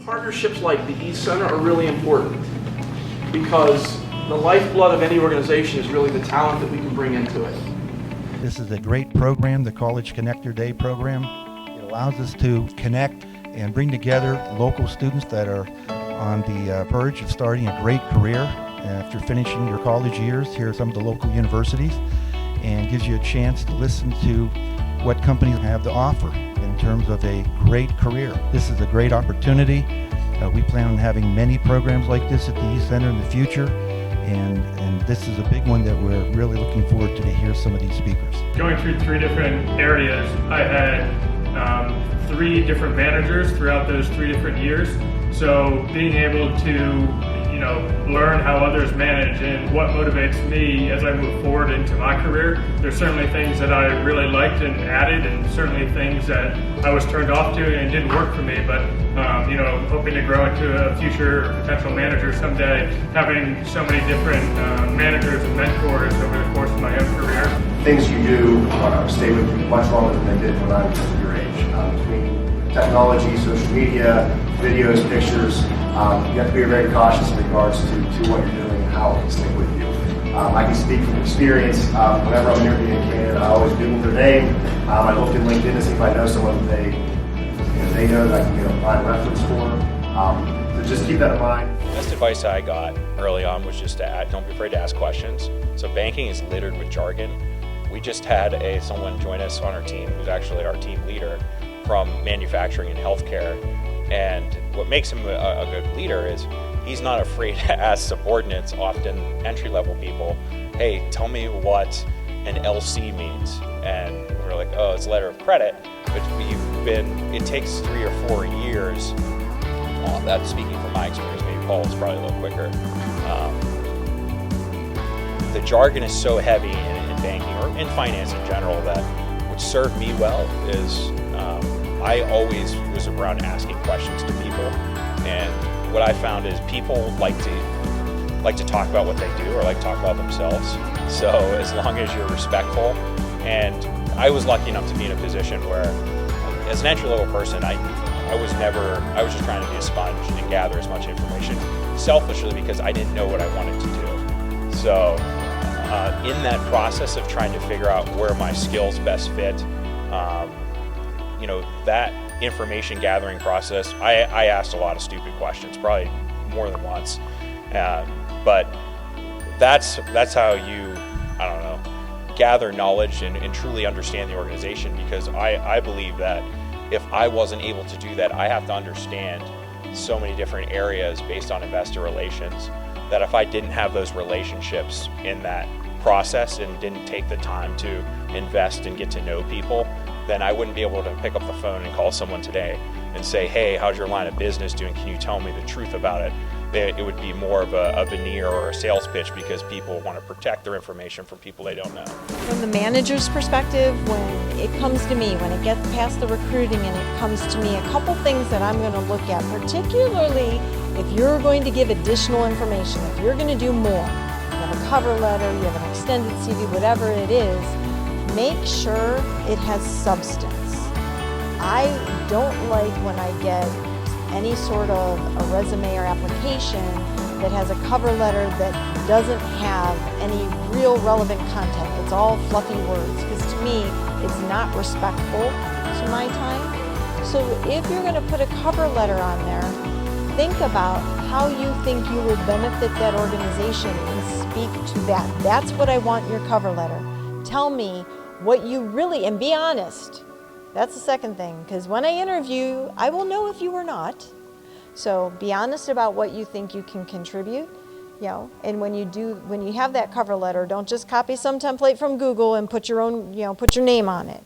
Partnerships like the East Center are really important because the lifeblood of any organization is really the talent that we can bring into it. This is a great program, the College Connector Day program. It allows us to connect and bring together local students that are on the verge of starting a great career after finishing your college years here at some of the local universities, and gives you a chance to listen to what companies have to offer in terms of a great career. This is a great opportunity. We plan on having many programs like this at the East Center in the future, and this is a big one that we're really looking forward to hear some of these speakers. Going through 3 different areas, I had 3 different managers throughout those 3 different years. So being able to learn how others manage and what motivates me as I move forward into my career. There's certainly things that I really liked and added, and certainly things that I was turned off to and didn't work for me. But hoping to grow into a future potential manager someday, having so many different managers and mentors over the course of my own career. Things you do stay with you much longer than they did when I was your age. Between technology, social media, videos, pictures, you have to be very cautious in regards to what you're doing and how it can stick with you. I can speak from experience. Whenever I'm interviewing a candidate, I always Google their name. I look in LinkedIn to see if I know someone that they know that I can get a fine reference for. So just keep that in mind. The best advice I got early on was just to don't be afraid to ask questions. So banking is littered with jargon. We just had someone join us on our team who's actually our team leader from manufacturing and healthcare. And what makes him a good leader is he's not afraid to ask subordinates, often entry-level people, hey, tell me what an LC means. And we're like, oh, it's a letter of credit. But it takes 3 or 4 years. That's speaking from my experience, maybe Paul's probably a little quicker. The jargon is so heavy in banking or in finance in general that what served me well is I always was around asking questions to people, and what I found is people like to talk about what they do or like to talk about themselves. So as long as you're respectful, and I was lucky enough to be in a position where, as an entry-level person, I was just trying to be a sponge and gather as much information selfishly because I didn't know what I wanted to do. So in that process of trying to figure out where my skills best fit, that information gathering process, I asked a lot of stupid questions, probably more than once. But that's how you, gather knowledge and truly understand the organization, because I believe that if I wasn't able to do that, I have to understand so many different areas based on investor relations, that if I didn't have those relationships in that process and didn't take the time to invest and get to know people, then I wouldn't be able to pick up the phone and call someone today and say, hey, how's your line of business doing? Can you tell me the truth about it? It would be more of a veneer or a sales pitch, because people want to protect their information from people they don't know. From the manager's perspective, when it comes to me, when it gets past the recruiting and it comes to me, a couple things that I'm going to look at, particularly if you're going to give additional information, if you're going to do more, you have a cover letter, you have an extended CV, whatever it is, make sure it has substance. I don't like when I get any sort of a resume or application that has a cover letter that doesn't have any real relevant content. It's all fluffy words, because to me, it's not respectful to my time. So if you're going to put a cover letter on there, think about how you think you will benefit that organization and speak to that. That's what I want in your cover letter. Tell me what you really, and be honest. That's the second thing, because when I interview, I will know if you or not. So be honest about what you think you can contribute, and when you have that cover letter, don't just copy some template from Google and put your own, put your name on it.